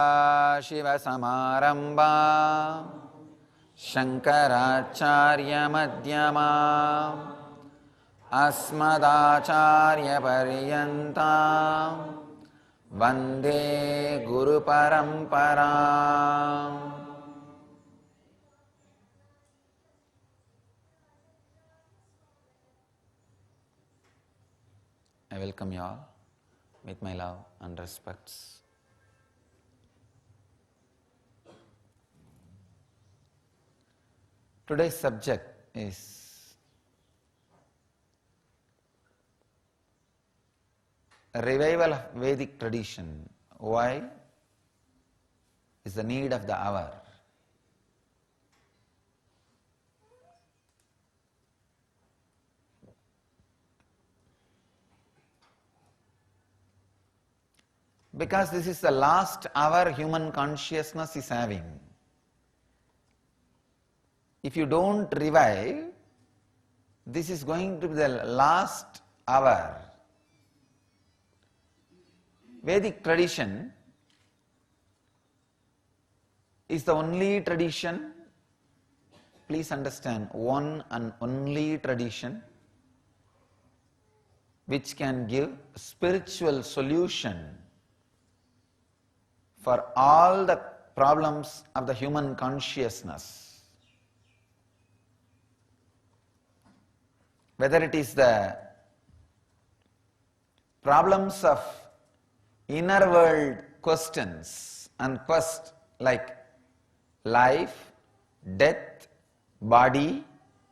शिवसमारम्भा शङ्कराचार्यमध्यमा अस्मदाचार्यपर्यन्ता Vande गुरुपरम्परा। I welcome you all with my love and respects. Today's subject is a revival of Vedic tradition. Why is the need of the hour? Because this is the last hour human consciousness is having. If you don't revive, this is going to be the last hour. Vedic tradition is the only tradition, please understand, one and only tradition which can give spiritual solution for all the problems of the human consciousness. Whether it is the problems of inner world questions and quest like life, death, body,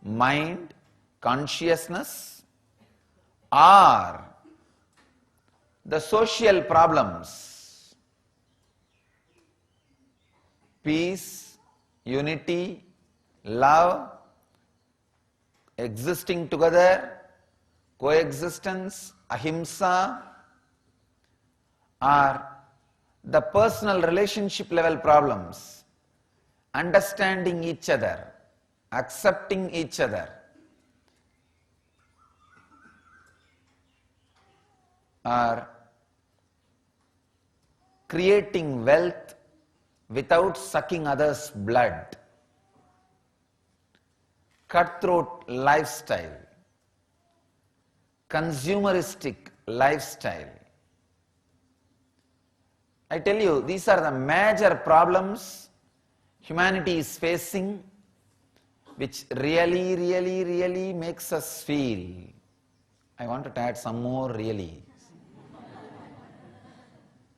mind, consciousness, or the social problems, peace, unity, love, existing together, coexistence, ahimsa, or the personal relationship level problems, understanding each other, accepting each other, or creating wealth without sucking others' blood, cutthroat lifestyle, consumeristic lifestyle. I tell you, these are the major problems humanity is facing, which really makes us feel. I want to add some more really.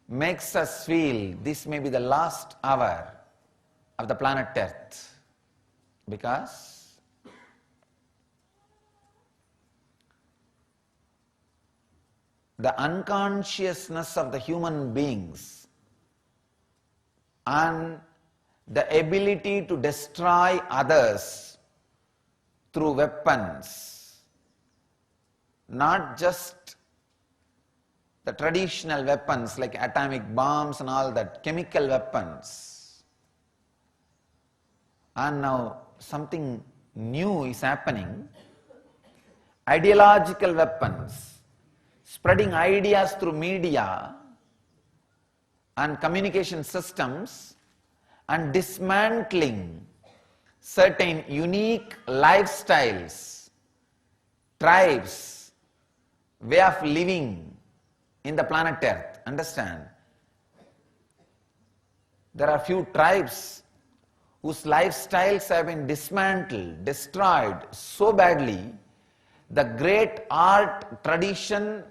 Makes us feel this may be the last hour of the planet Earth, because the unconsciousness of the human beings and the ability to destroy others through weapons, not just the traditional weapons like atomic bombs and all that, chemical weapons. And now something new is happening, ideological weapons, spreading ideas through media and communication systems and dismantling certain unique lifestyles, tribes, way of living in the planet Earth. Understand? There are few tribes whose lifestyles have been dismantled, destroyed so badly. The great art tradition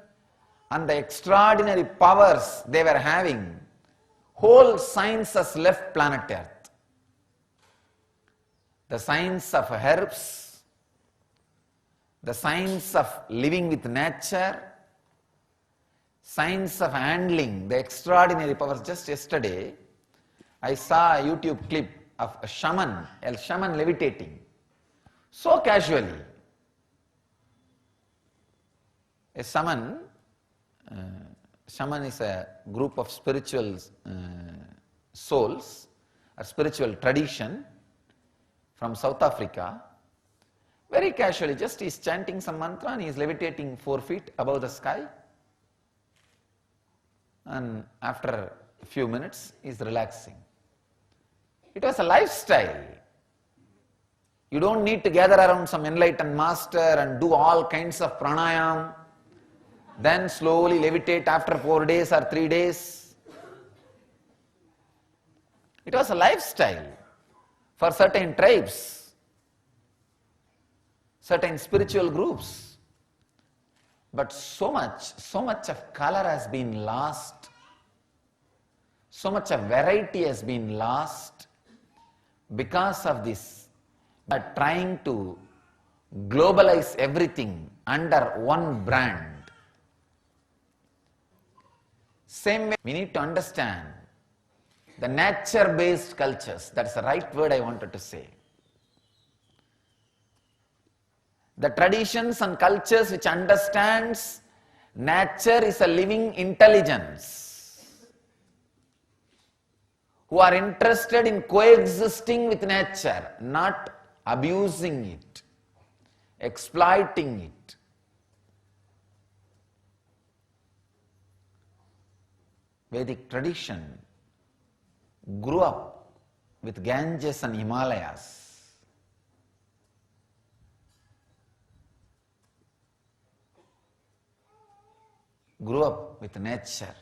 and the extraordinary powers they were having, whole science has left planet Earth. The science of herbs, the science of living with nature, science of handling the extraordinary powers. Just yesterday, I saw a YouTube clip of a shaman levitating, so casually. A shaman is a group of spiritual souls, a spiritual tradition from South Africa. Very casually, just he is chanting some mantra and he is levitating 4 feet above the sky. And after few minutes is relaxing. It was a lifestyle. You don't need to gather around some enlightened master and do all kinds of pranayam, then slowly levitate after 4 days or 3 days. It was a lifestyle for certain tribes, certain spiritual groups. But so much of color has been lost. So much of variety has been lost because of this. But trying to globalize everything under one brand. Same way, we need to understand the nature-based cultures. That's the right word I wanted to say. The traditions and cultures which understands nature is a living intelligence, who are interested in coexisting with nature, not abusing it, exploiting it. Vedic tradition grew up with Ganges and Himalayas. Grew up with nature.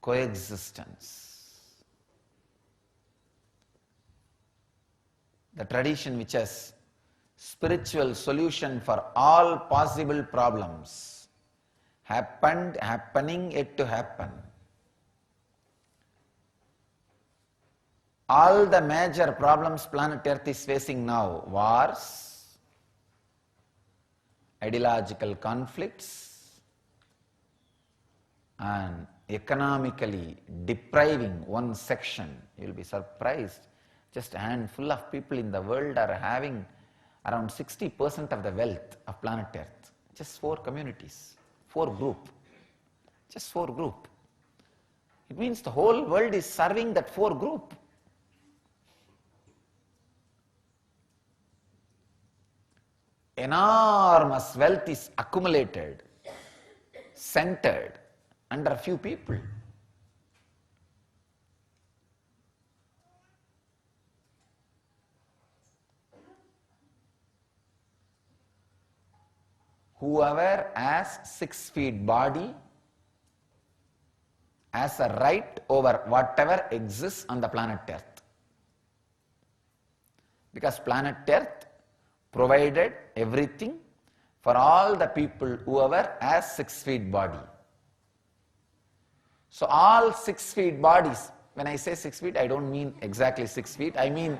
Coexistence. The tradition which has spiritual solution for all possible problems happened, happening, yet to happen. All the major problems planet Earth is facing now, wars, ideological conflicts, and economically depriving one section. You will be surprised. Just a handful of people in the world are having around 60% of the wealth of planet Earth. Just 4 communities, 4 group. Just 4 group. It means the whole world is serving that 4 group. Enormous wealth is accumulated, centered under a few people. Whoever has 6 feet body has a right over whatever exists on the planet Earth. Because planet Earth provided everything for all the people whoever has 6 feet body. So all 6 feet bodies, when I say 6 feet, I don't mean exactly 6 feet, I mean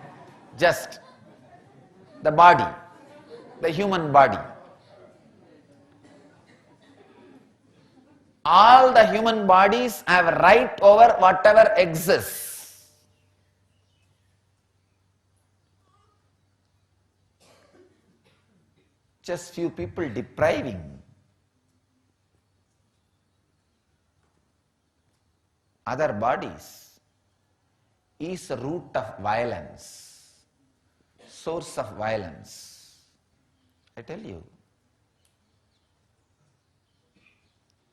just the body, the human body. All the human bodies have a right over whatever exists. Just few people depriving other bodies is the root of violence, source of violence. I tell you,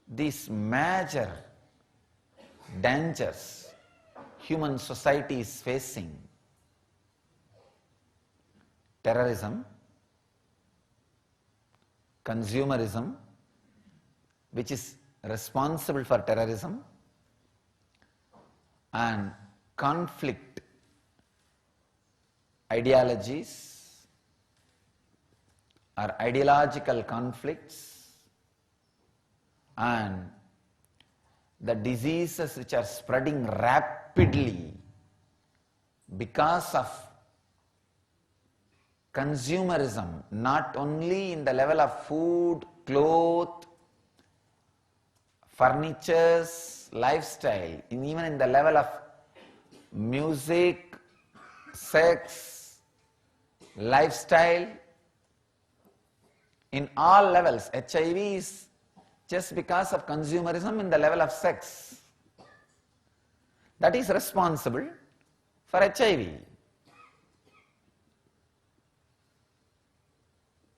these major dangers human society is facing: terrorism, consumerism, which is responsible for terrorism, and conflict ideologies or ideological conflicts, and the diseases which are spreading rapidly because of consumerism, not only in the level of food, cloth, furnitures, lifestyle, even in the level of music, sex, lifestyle, in all levels. HIV is just because of consumerism in the level of sex. That is responsible for HIV.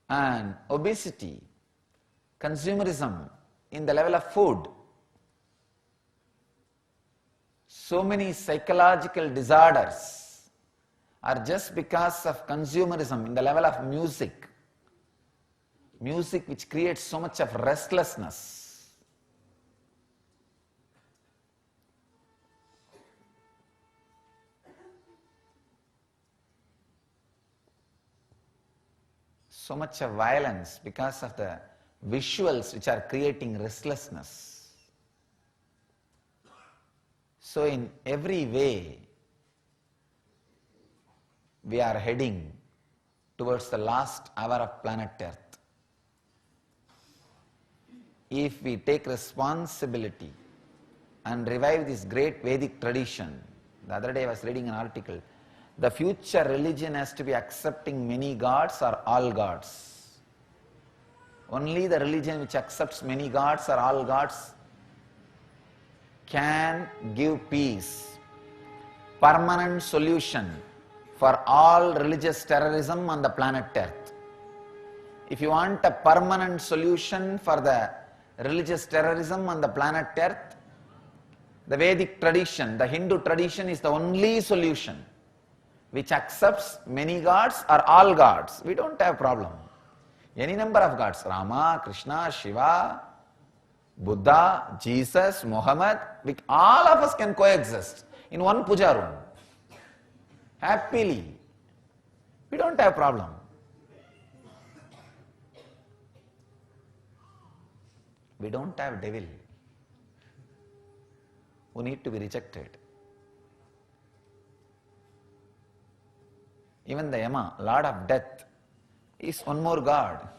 And obesity, consumerism in the level of food, So many psychological disorders are just because of consumerism in the level of music. Music which creates so much of restlessness. So much of violence because of the visuals which are creating restlessness. So in every way, we are heading towards the last hour of planet Earth. If we take responsibility and revive this great Vedic tradition, the other day I was reading an article, the future religion has to be accepting many gods or all gods. Only the religion which accepts many gods or all gods can give peace, permanent solution for all religious terrorism on the planet Earth. If you want a permanent solution for the religious terrorism on the planet Earth, the Vedic tradition, the Hindu tradition is the only solution which accepts many gods or all gods. We don't have problem. Any number of gods, Rama, Krishna, Shiva, Buddha, Jesus, Muhammad, all of us can coexist in one puja room. Happily. We don't have problem. We don't have devil who need to be rejected. Even the Yama, Lord of Death, is one more God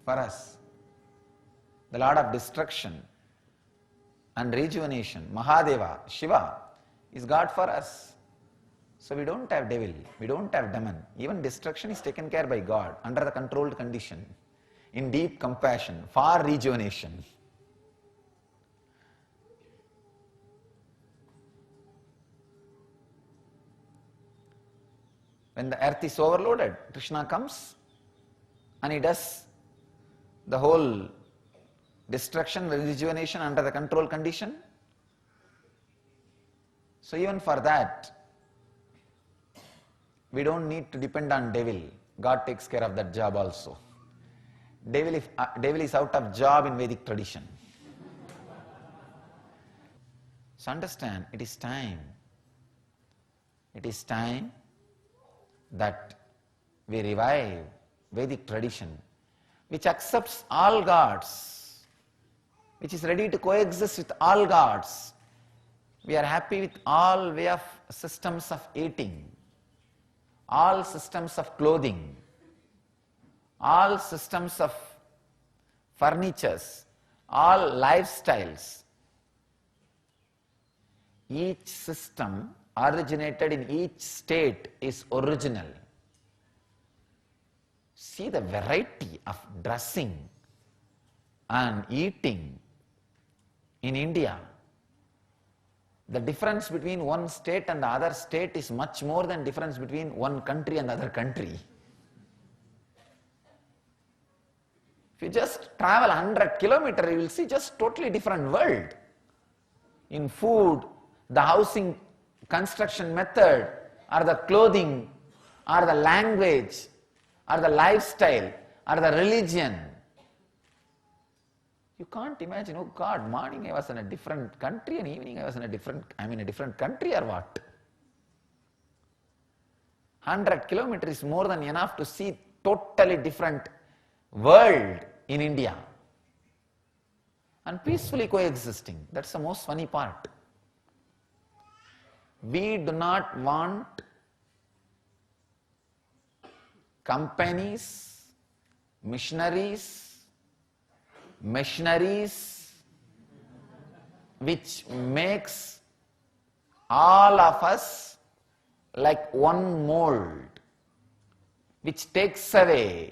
for us. The Lord of Destruction and Rejuvenation, Mahadeva, Shiva, is God for us. So we don't have devil, we don't have demon. Even destruction is taken care by God under the controlled condition, in deep compassion, for rejuvenation. When the earth is overloaded, Krishna comes and he does the whole destruction, rejuvenation under the control condition. So even for that, we don't need to depend on devil. God takes care of that job also. Devil is out of job in Vedic tradition. So understand, it is time. It is time that we revive Vedic tradition, which accepts all gods, which is ready to coexist with all gods. We are happy with all way of systems of eating, all systems of clothing, all systems of furnitures, all lifestyles. Each system originated in each state is original. See the variety of dressing and eating in India. The difference between one state and the other state is much more than difference between one country and other country. If you just travel 100 kilometers, you will see just totally different world. In food, the housing construction method, or the clothing, or the language, or the lifestyle, or the religion. You can't imagine, oh God, morning I was in a different country and evening I'm in a different country or what? 100 kilometers is more than enough to see totally different world in India. And peacefully coexisting. That's the most funny part. We do not want companies, missionaries, which makes all of us like one mold, which takes away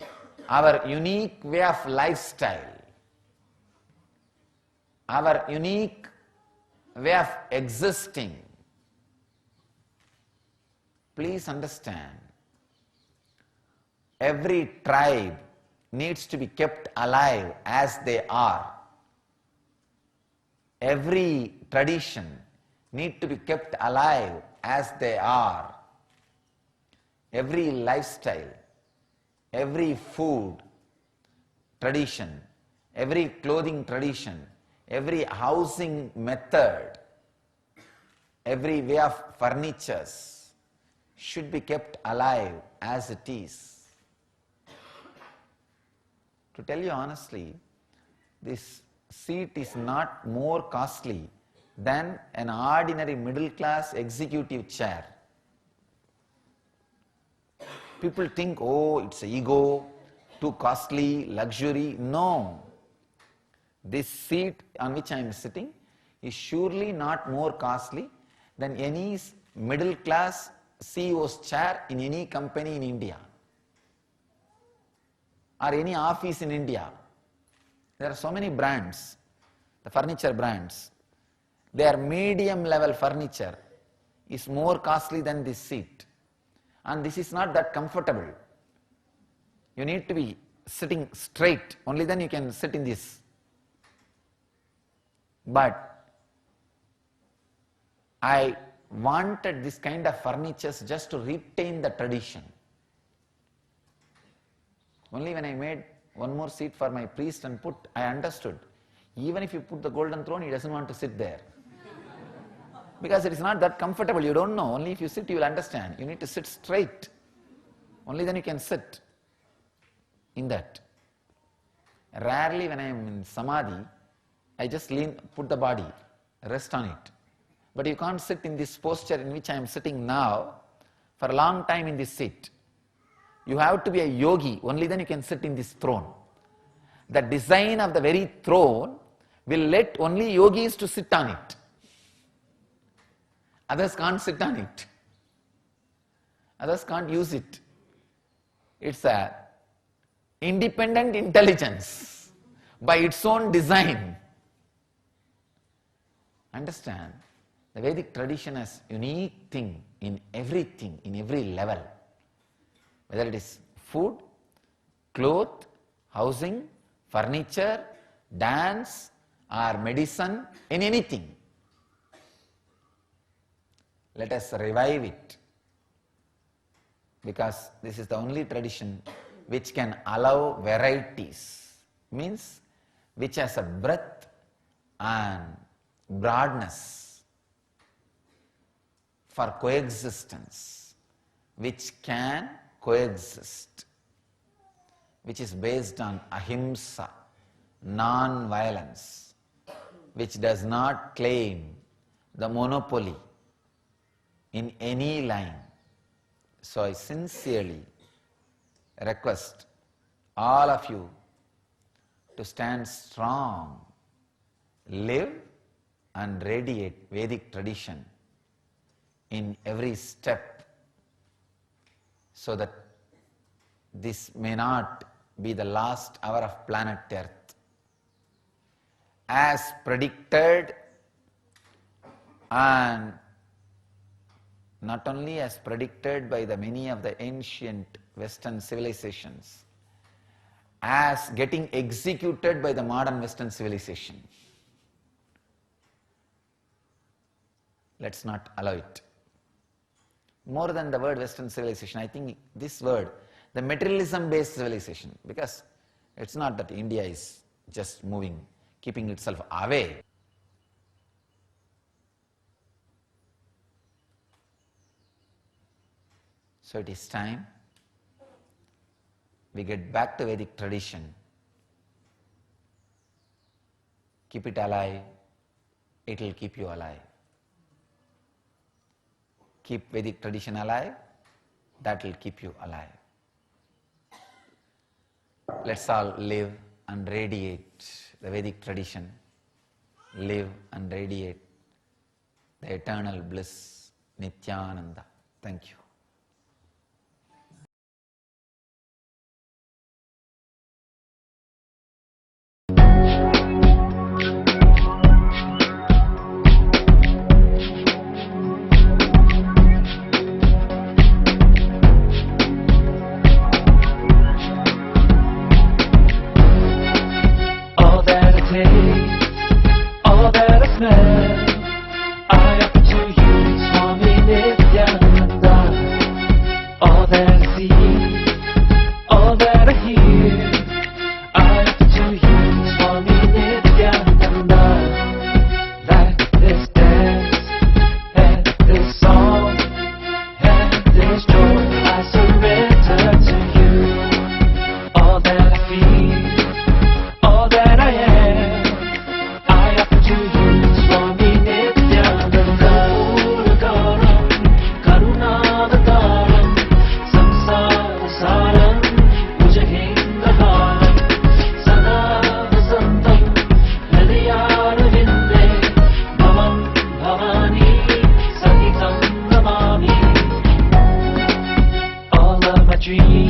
our unique way of lifestyle, our unique way of existing. Please understand, every tribe needs to be kept alive as they are. Every tradition need to be kept alive as they are. Every lifestyle, every food tradition, every clothing tradition, every housing method, every way of furnitures should be kept alive as it is. To tell you honestly, this seat is not more costly than an ordinary middle class executive chair. People think, oh, it's ego, too costly, luxury. No. This seat on which I am sitting is surely not more costly than any middle class CEO's chair in any company in India or any office in India. There are so many brands, the furniture brands. Their medium level furniture is more costly than this seat. And this is not that comfortable. You need to be sitting straight, only then you can sit in this. But I wanted this kind of furniture just to retain the tradition. Only when I made one more seat for my priest and put, I understood. Even if you put the golden throne, he doesn't want to sit there. Because it is not that comfortable, you don't know. Only if you sit, you will understand. You need to sit straight. Only then you can sit in that. Rarely when I am in samadhi, I just put the body, rest on it. But you can't sit in this posture in which I am sitting now for a long time in this seat. You have to be a yogi, only then you can sit in this throne. The design of the very throne will let only yogis to sit on it. Others can't sit on it. Others can't use it. It's a independent intelligence by its own design. Understand? The Vedic tradition has unique thing in everything, in every level. Whether it is food, cloth, housing, furniture, dance, or medicine, in anything. Let us revive it, because this is the only tradition which can allow varieties, means which has a breadth and broadness for coexistence, which can coexist, which is based on ahimsa, non-violence, which does not claim the monopoly in any line. So I sincerely request all of you to stand strong, live and radiate Vedic tradition in every step, so that this may not be the last hour of planet Earth. As predicted, and not only as predicted by the many of the ancient Western civilizations, as getting executed by the modern Western civilization. Let's not allow it. More than the word Western civilization, I think this word, the materialism-based civilization, because it's not that India is just moving, keeping itself away. So it is time we get back to Vedic tradition. Keep it alive, it will keep you alive. Keep Vedic tradition alive, that will keep you alive. Let's all live and radiate the Vedic tradition, live and radiate the eternal bliss, Nityananda. Thank you. All that I smell, I have to dream.